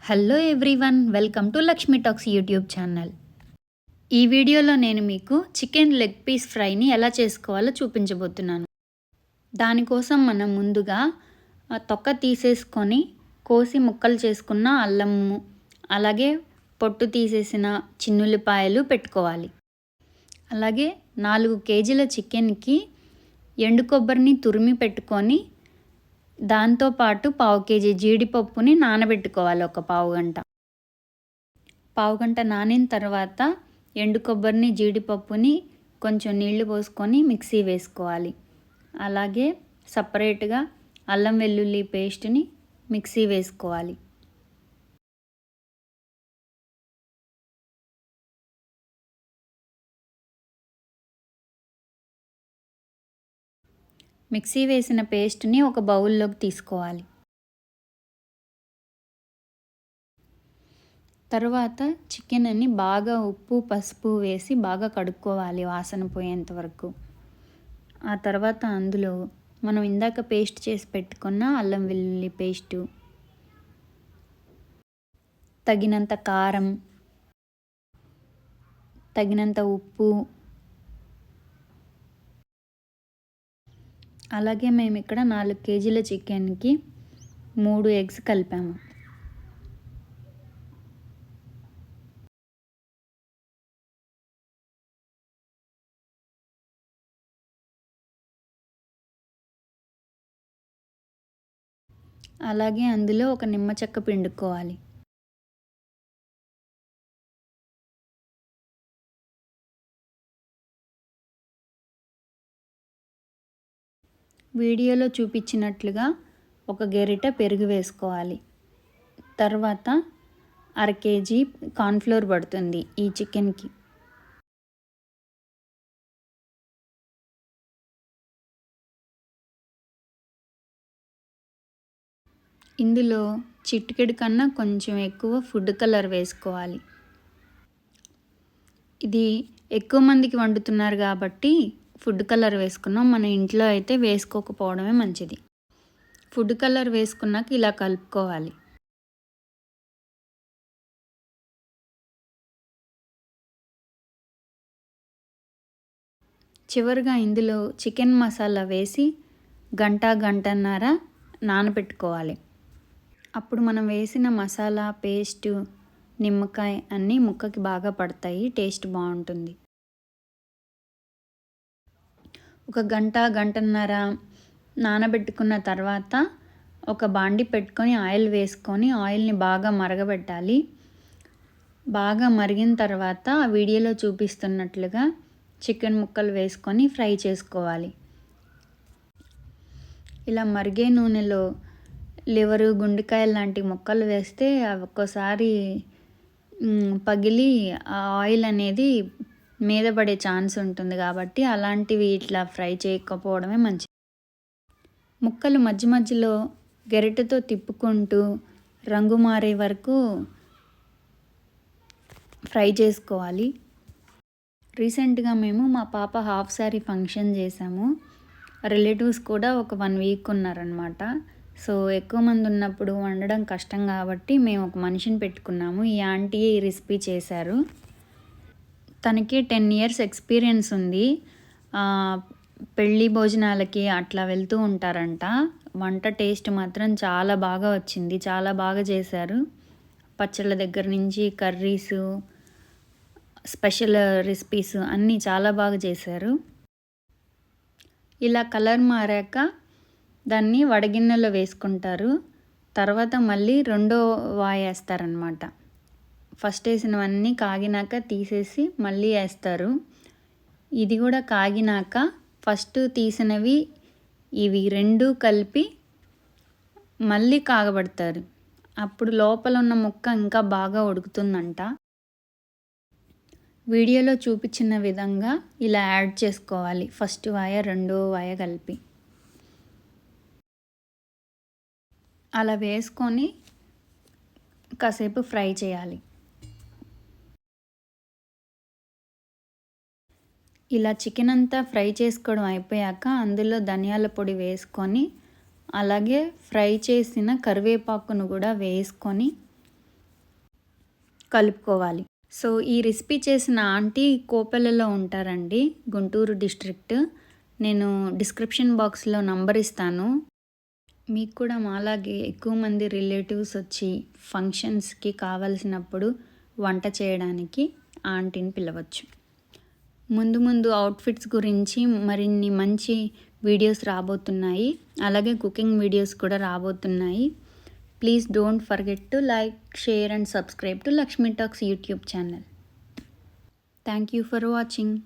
Hello everyone, welcome to Lakshmi talks YouTube channel. ఈ వీడియోలో నేను మీకు చికెన్ లెగ్ పీస్ ఫ్రైని ఎలా చేసుకోవాలో చూపించబోతున్నాను. దానికోసం మనం ముందుగా తొక్క తీసేసుకొని కోసి ముక్కలు చేసుకున్న అల్లము, అలాగే పొట్టు తీసేసిన చిన్నుల్లిపాయలు పెట్టుకోవాలి. అలాగే 4 కేజీల చికెన్కి ఎండు కొబ్బరిని తురిమి పెట్టుకొని దాంతోపాటు 1/2 కేజీ జీడిపప్పుని నానబెట్టుకోవాలి. ఒక పావు గంట నానిన తర్వాత ఎండు కొబ్బరిని, జీడిపప్పుని కొంచెం నీళ్లు పోసుకొని మిక్సీ వేసుకోవాలి. అలాగే సపరేట్గా అల్లం వెల్లుల్లి పేస్ట్ని మిక్సీ వేసుకోవాలి. మిక్సీ వేసిన పేస్ట్ని ఒక బౌల్లోకి తీసుకోవాలి. తర్వాత చికెన్ని బాగా ఉప్పు, పసుపు వేసి బాగా కడుక్కోవాలి వాసన పోయేంత వరకు. ఆ తర్వాత అందులో మనం ఇందాక పేస్ట్ చేసి పెట్టుకున్న అల్లం వెల్లుల్లి పేస్టు, తగినంత కారం, తగినంత ఉప్పు, అలాగే మేము ఇక్కడ 4 కేజీల చికెన్కి 3 ఎగ్స్ కలిపాము. అలాగే అందులో ఒక నిమ్మ చెక్క పిండుకోవాలి. వీడియోలో చూపించినట్లుగా ఒక గెరిట పెరుగు వేసుకోవాలి. తర్వాత 1/2 కేజీ కార్న్ఫ్లోర్ పడుతుంది ఈ చికెన్కి. ఇందులో చిటికెడు కన్నా కొంచెం ఎక్కువ ఫుడ్ కలర్ వేసుకోవాలి. ఇది ఎక్కువ మందికి వండుతున్నారు కాబట్టి ఫుడ్ కలర్ వేసుకున్నాం. మన ఇంట్లో అయితే వేసుకోకపోవడమే మంచిది. ఫుడ్ కలర్ వేసుకున్నాక ఇలా కలుపుకోవాలి. చివరిగా ఇందులో చికెన్ మసాలా వేసి గంటన్నర నానబెట్టుకోవాలి. అప్పుడు మనం వేసిన మసాలా, పేస్టు, నిమ్మకాయ అన్నీ ముక్కకి బాగా పడతాయి, టేస్ట్ బాగుంటుంది. ఒక గంటన్నర నానబెట్టుకున్న తర్వాత ఒక బాండి పెట్టుకొని ఆయిల్ వేసుకొని ఆయిల్ని బాగా మరగబెట్టాలి. బాగా మరిగిన తర్వాత ఆ వీడియోలో చూపిస్తున్నట్లుగా చికెన్ ముక్కలు వేసుకొని ఫ్రై చేసుకోవాలి. ఇలా మరిగే నూనెలో లివరు, గుండెకాయలు లాంటి ముక్కలు వేస్తే అవి ఒక్కోసారి పగిలి ఆ ఆయిల్ అనేది మీద పడే ఛాన్స్ ఉంటుంది కాబట్టి అలాంటివి ఇట్లా ఫ్రై చేయకపోవడమే మంచిది. ముక్కలు మధ్య మధ్యలో గరిటెతో తిప్పుకుంటూ రంగు మారే వరకు ఫ్రై చేసుకోవాలి. రీసెంట్గా మేము మా పాప హాఫ్ శారీ ఫంక్షన్ చేసాము. రిలేటివ్స్ కూడా ఒక 1 వీక్ ఉన్నారనమాట. సో ఎక్కువ మంది ఉన్నప్పుడు వండడం కష్టం కాబట్టి మేము ఒక మనిషిని పెట్టుకున్నాము. ఈ ఆంటీ ఈ రెసిపీ చేశారు. తనకి 10 ఇయర్స్ ఎక్స్పీరియన్స్ ఉంది. పెళ్ళి భోజనాలకి అట్లా వెళ్తూ ఉంటారంట. వంట టేస్ట్ మాత్రం చాలా బాగా వచ్చింది. చాలా బాగా చేశారు. పచ్చళ్ళ దగ్గర నుంచి కర్రీసు, స్పెషల్ రెసిపీస్ అన్నీ చాలా బాగా చేశారు. ఇలా కలర్ మారాక దాన్ని వడగిన్నెలో వేసుకుంటారు. తర్వాత మళ్ళీ రెండో వాయి వేస్తారనమాట. ఫస్ట్ వేసినవన్నీ కాగినాక తీసేసి మళ్ళీ వేస్తారు. ఇది కూడా కాగినాక ఫస్ట్ తీసినవి ఇవి 2 కలిపి మళ్ళీ కాగబెడతారు. అప్పుడు లోపల ఉన్న ముక్క ఇంకా బాగా ఉడుకుతుందంట. వీడియోలో చూపించిన విధంగా ఇలా యాడ్ చేసుకోవాలి. ఫస్ట్ వాయ, రెండో వాయ కలిపి అలా వేసుకొని కాసేపు ఫ్రై చేయాలి. ఇలా చికెన్ అంతా ఫ్రై చేసుకోవడం అయిపోయాక అందులో ధనియాల పొడి వేసుకొని అలాగే ఫ్రై చేసిన కరివేపాకును కూడా వేసుకొని కలుపుకోవాలి. సో ఈ రెసిపీ చేసిన ఆంటీ కోపల్లిలో ఉంటారండి, గుంటూరు డిస్ట్రిక్ట్. నేను డిస్క్రిప్షన్ బాక్స్లో నంబర్ ఇస్తాను. మీకు కూడా మాలాగే ఎక్కువ మంది రిలేటివ్స్ వచ్చి ఫంక్షన్స్కి కావాల్సినప్పుడు వంట చేయడానికి ఆంటీని పిలవచ్చు. ముందు ముందు అవుట్ఫిట్స్ గురించి మరిన్ని మంచి వీడియోస్ రాబోతున్నాయి, అలాగే కుకింగ్ వీడియోస్ కూడా రాబోతున్నాయి. Please don't forget to like, share and subscribe to Lakshmi talks YouTube channel. Thank you for watching.